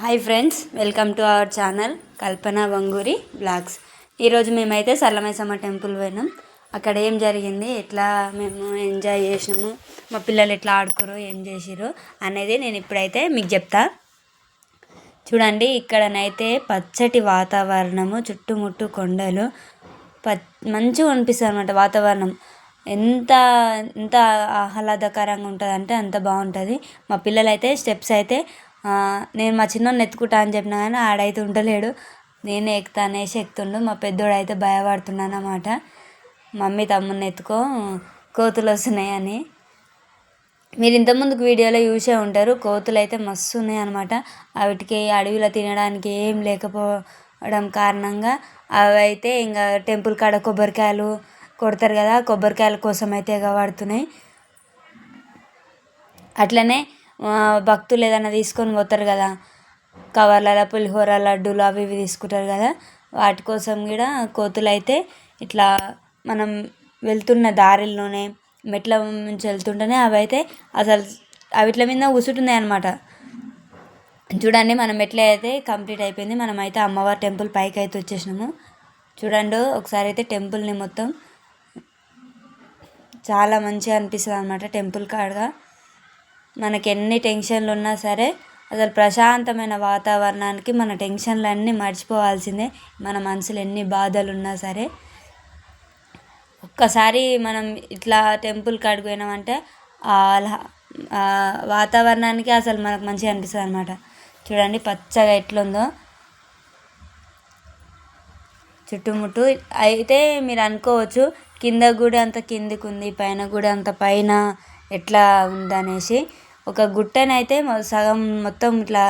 Hi friends, welcome to our channel Kalpana Vanguri blogs. ఈరోజు మేమైతే Sarala Maisamma temple పోయినాం. అక్కడ ఏం జరిగింది, ఎట్లా మేము ఎంజాయ్ చేసినాము, మా పిల్లలు ఎట్లా ఆడుకోరు, ఏం చేసిరు అనేది నేను ఇప్పుడైతే మీకు చెప్తా. చూడండి, ఇక్కడనైతే పచ్చటి వాతావరణము, చుట్టుముట్టు కొండలు, మంచిగా అనిపిస్తుంది అనమాట. వాతావరణం ఎంత ఎంత ఆహ్లాదకరంగా ఉంటుంది అంటే అంత బాగుంటుంది. మా పిల్లలు అయితే స్టెప్స్ అయితే నేను మా చిన్నోడిని ఎత్తుకుంటా అని చెప్పినా కానీ ఆడైతే ఉండలేడు, నేనే ఎక్కుతా అనేసి ఎక్కుతుండు. మా పెద్దోడు అయితే భయపడుతున్నాను అన్నమాట, మమ్మీ తమ్ముడిని ఎత్తుకో కోతులు వస్తున్నాయి అని. మీరు ఇంతకుముందుకు వీడియోలో చూసే ఉంటారు, కోతులు అయితే మస్తు ఉన్నాయి అనమాట. వాటికి అడవిలో తినడానికి ఏం లేకపోవడం కారణంగా అవి అయితే ఇంకా టెంపుల్ కాడ కొబ్బరికాయలు కొడతారు కదా, కొబ్బరికాయల కోసం అయితే ఎగబడుతున్నాయి. అట్లనే భక్తులు ఏదైనా తీసుకొని పోతారు కదా, కవర్లలో పులిహోర లడ్డూలు అవి ఇవి తీసుకుంటారు కదా, వాటి కోసం కూడా కోతులు అయితే ఇట్లా మనం వెళ్తున్న దారిలోనే మెట్ల నుంచి వెళ్తుంటేనే అవి అయితే అసలు అవిట్ల మీద కూర్చుంటున్నాయి అనమాట. చూడండి, మనం మెట్ల అయితే కంప్లీట్ అయిపోయింది. మనం అయితే అమ్మవారి టెంపుల్ పైకి అయితే వచ్చేసినాము. చూడండి ఒకసారి అయితే టెంపుల్ని మొత్తం చాలా మంచిగా అనిపిస్తుంది అనమాట. టెంపుల్ కాడగా మనకి ఎన్ని టెన్షన్లు ఉన్నా సరే అసలు ప్రశాంతమైన వాతావరణానికి మన టెన్షన్లు అన్నీ మర్చిపోవాల్సిందే. మన మనసులో ఎన్ని బాధలు ఉన్నా సరే ఒక్కసారి మనం ఇట్లా టెంపుల్ కాడికి పోయినామంటే వాతావరణానికి అసలు మనకు మంచిగా అనిపిస్తుంది అనమాట. చూడండి పచ్చగా ఎట్లుందో చుట్టుముట్టు. అయితే మీరు అనుకోవచ్చు కింద గుడి అంత కిందికి ఉంది, పైన గుడి అంత పైన ఎట్లా ఉందనేసి. ఒక గుట్టనైతే సగం మొత్తం ఇట్లా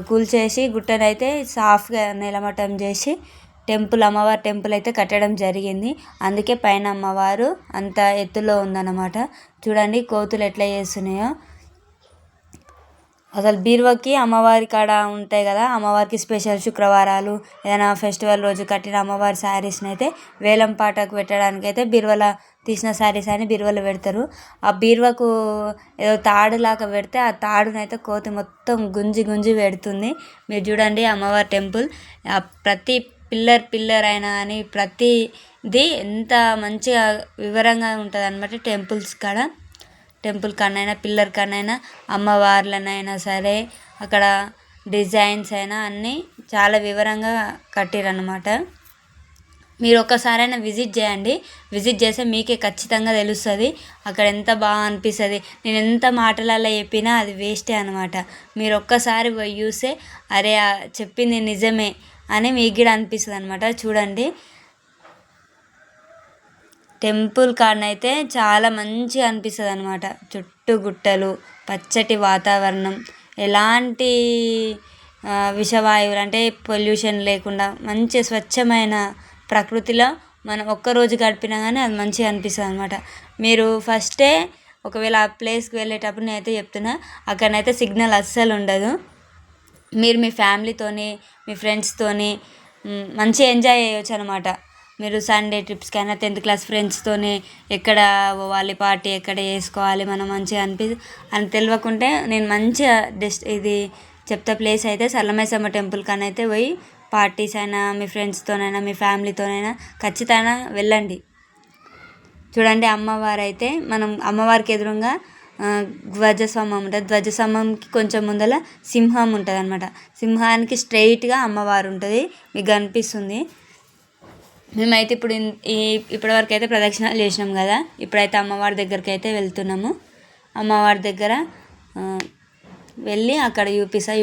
కూల్చేసి గుట్టనైతే సాఫ్గా నిలమట్టం చేసి అమ్మవారి టెంపుల్ అయితే కట్టడం జరిగింది. అందుకే పైన అమ్మవారు అంత ఎత్తులో ఉందన్నమాట. చూడండి కోతులు ఎట్లా చేస్తున్నాయో. అసలు బీరువాకి అమ్మవారి కాడ ఉంటాయి కదా, అమ్మవారికి స్పెషల్ శుక్రవారాలు ఏదైనా ఫెస్టివల్ రోజు కట్టిన అమ్మవారి శారీస్ని అయితే వేలం పాటకు పెట్టడానికి అయితే బీరువాల తీసిన శారీస్ అని బీరువాలో పెడతారు. ఆ బీరువాకు ఏదో తాడులాగా పెడితే ఆ తాడునైతే కోతి మొత్తం గుంజి గుంజి పెడుతుంది. మీరు చూడండి అమ్మవారి టెంపుల్ ప్రతి పిల్లర్ అయినా అని ప్రతిది ఎంత మంచిగా వివరంగా ఉంటుంది అనమాట. టెంపుల్ కన్నైనా పిల్లర్ కన్నైనా అమ్మవార్లనైనా సరే అక్కడ డిజైన్స్ అయినా అన్నీ చాలా వివరంగా కట్టిరన్నమాట. మీరు ఒక్కసారైనా విజిట్ చేయండి. విజిట్ చేస్తే మీకే ఖచ్చితంగా తెలుస్తుంది అక్కడ ఎంత బాగా అనిపిస్తుంది. నేను ఎంత మాటలలో చెప్పినా అది వేస్టే అనమాట. మీరు ఒక్కసారి పోయి చూస్తే అరే చెప్పింది నిజమే అని మీకు కూడా అనిపిస్తుంది అనమాట. చూడండి టెంపుల్ కాడనైతే చాలా మంచిగా అనిపిస్తుంది అనమాట. చుట్టూ గుట్టలు, పచ్చటి వాతావరణం, ఎలాంటి విషవాయువులు అంటే పొల్యూషన్ లేకుండా మంచి స్వచ్ఛమైన ప్రకృతిలో మనం ఒక్కరోజు గడిపినా కానీ అది మంచిగా అనిపిస్తుంది అనమాట. మీరు ఫస్టే ఒకవేళ ఆ ప్లేస్కి వెళ్ళేటప్పుడు నేనైతే చెప్తున్నా, అక్కడనైతే సిగ్నల్ అస్సలు ఉండదు. మీరు మీ ఫ్యామిలీతోని మీ ఫ్రెండ్స్తోని మంచిగా ఎంజాయ్ చేయొచ్చు అనమాట. మీరు సండే ట్రిప్స్కి అయినా 10th క్లాస్ ఫ్రెండ్స్తోని ఎక్కడ పోవాలి, పార్టీ ఎక్కడ చేసుకోవాలి, మనం మంచిగా అని తెలియకుంటే నేను మంచిగా ఇది చెప్తా ప్లేస్ అయితే సరళమైసమ్మ టెంపుల్ కానీ అయితే పోయి పార్టీస్ అయినా మీ ఫ్రెండ్స్తోనైనా మీ ఫ్యామిలీతోనైనా ఖచ్చితంగా వెళ్ళండి. చూడండి అమ్మవారు అయితే మనం అమ్మవారికి ఎదురుగా ధ్వజస్తంభం ఉంటుంది. ధ్వజస్తంభంకి కొంచెం ముందర సింహం ఉంటుంది అనమాట. సింహానికి స్ట్రైట్గా అమ్మవారు ఉంటుంది, మీకు కనిపిస్తుంది. మేమైతే ఇప్పటివరకు అయితే ప్రదక్షిణాలు చేసినాం కదా, ఇప్పుడైతే అమ్మవారి దగ్గరికి అయితే వెళ్తున్నాము. అమ్మవారి దగ్గర వెళ్ళి అక్కడ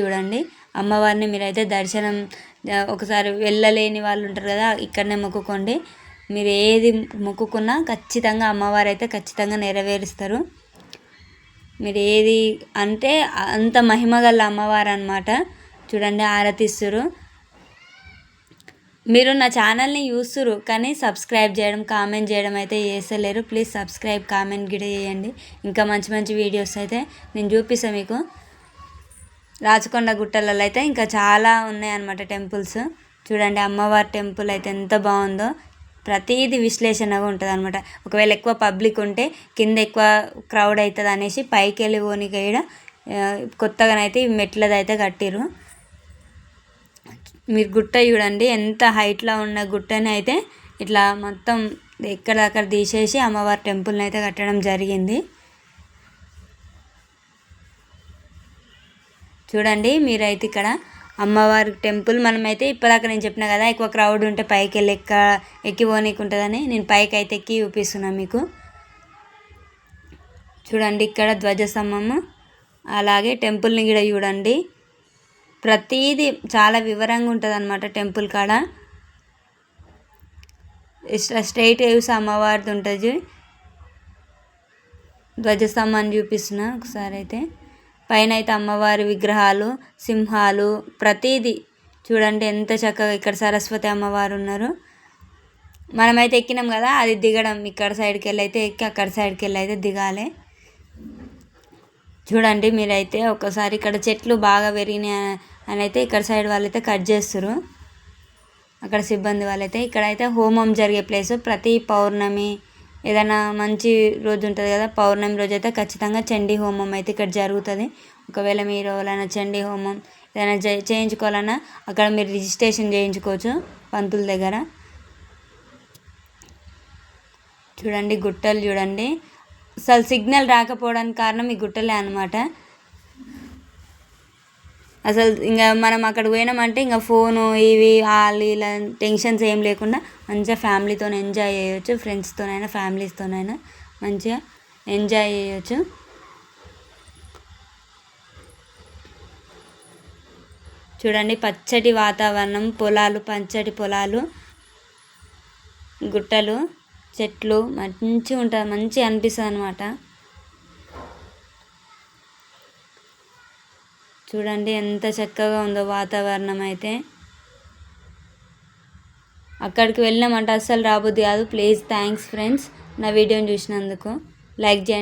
చూడండి అమ్మవారిని. మీరైతే దర్శనం ఒకసారి వెళ్ళలేని వాళ్ళు ఉంటారు కదా, ఇక్కడనే మొక్కుకోండి. మీరు ఏది మొక్కుకున్నా ఖచ్చితంగా అమ్మవారు అయితే ఖచ్చితంగా నెరవేరుస్తారు. మీరు ఏది అంటే అంత మహిమగల అమ్మవారు అనమాట. చూడండి ఆరతిస్తురు. మీరు నా ఛానల్ని చూస్తురు కానీ సబ్స్క్రైబ్ చేయడం కామెంట్ చేయడం అయితే చేస్తలేరు. ప్లీజ్ సబ్స్క్రైబ్ కామెంట్ కూడా చేయండి. ఇంకా మంచి మంచి వీడియోస్ అయితే నేను చూపిస్తాను మీకు. రాచకొండ గుట్టలలో అయితే ఇంకా చాలా ఉన్నాయన్నమాట టెంపుల్స్. చూడండి అమ్మవారి టెంపుల్ అయితే ఎంత బాగుందో. ప్రతిదీ విశ్లేషణగా ఉంటుంది అనమాట. ఒకవేళ ఎక్కువ పబ్లిక్ ఉంటే కింద ఎక్కువ క్రౌడ్ అవుతుంది అనేసి పైకి వెళ్ళి పోనీకి కూడా కొత్తగానైతే మెట్లది అయితే కట్టిరు. మీరు గుట్ట చూడండి, ఎంత హైట్లో ఉన్న గుట్టని అయితే ఇట్లా మొత్తం ఎక్కడక్కడ తీసేసి అమ్మవారి టెంపుల్ని అయితే కట్టడం జరిగింది. చూడండి మీరైతే ఇక్కడ అమ్మవారి టెంపుల్. మనమైతే ఇప్పటిదాకా నేను చెప్పిన కదా ఎక్కువ క్రౌడ్ ఉంటే పైకి వెళ్ళి ఎక్కి పోనీకి ఉంటుందని నేను పైకి అయితే ఎక్కి చూపిస్తున్నాను మీకు. చూడండి ఇక్కడ ధ్వజస్తంభము, అలాగే టెంపుల్ని కూడా చూడండి. ప్రతిదీ చాలా వివరంగా ఉంటుంది అన్నమాట టెంపుల్ కాడ. స్ట్రైట్ చూసి అమ్మవారిది ఉంటుంది. ధ్వజస్తంభాన్ని చూపిస్తున్నా ఒకసారి అయితే. పైన అయితే అమ్మవారి విగ్రహాలు, సింహాలు, ప్రతిదీ చూడండి ఎంత చక్కగా. ఇక్కడ సరస్వతి అమ్మవారు ఉన్నారు. మనమైతే ఎక్కినాం కదా, అది దిగడం ఇక్కడ సైడ్కి వెళ్ళి అయితే ఎక్కి అక్కడ సైడ్కి వెళ్ళి అయితే దిగాలి. చూడండి మీరైతే ఒకసారి ఇక్కడ చెట్లు బాగా పెరిగినాయి అని అయితే ఇక్కడ సైడ్ వాళ్ళైతే కట్ చేస్తారు, అక్కడ సిబ్బంది వాళ్ళైతే. ఇక్కడైతే హోమం జరిగే ప్లేసు. ప్రతి పౌర్ణమి ఏదైనా మంచి రోజు ఉంటుంది కదా, పౌర్ణమి రోజు అయితే ఖచ్చితంగా చండీ హోమం అయితే ఇక్కడ జరుగుతుంది. ఒకవేళ మీరు ఎవరైనా చండీ హోమం ఏదైనా చేయించుకోవాలన్నా అక్కడ మీరు రిజిస్ట్రేషన్ చేయించుకోవచ్చు పంతుల దగ్గర. చూడండి గుట్టలు చూడండి, అసలు సిగ్నల్ రాకపోవడానికి కారణం ఈ గుట్టలే అనమాట. అసలు ఇంకా మనం అక్కడ పోయినామంటే ఇంకా ఫోను ఇవి వాళ్ళు ఇలా టెన్షన్స్ ఏం లేకుండా మంచిగా ఫ్యామిలీతో ఎంజాయ్ చేయొచ్చు. ఫ్రెండ్స్తోనైనా ఫ్యామిలీస్తోనైనా మంచిగా ఎంజాయ్ చేయొచ్చు. చూడండి పచ్చటి వాతావరణం, పొలాలు, పచ్చటి పొలాలు, గుట్టలు, చెట్లు మంచిగా ఉంటుంది, మంచిగా అనిపిస్తుంది అనమాట. చూడండి ఎంత చక్కగా ఉందో వాతావరణం అయితే. అక్కడికి వెళ్ళినామంటే అస్సలు రాబుద్ది కాదు. ప్లీజ్ థ్యాంక్స్ ఫ్రెండ్స్ నా వీడియోని చూసినందుకు. లైక్ చేయండి.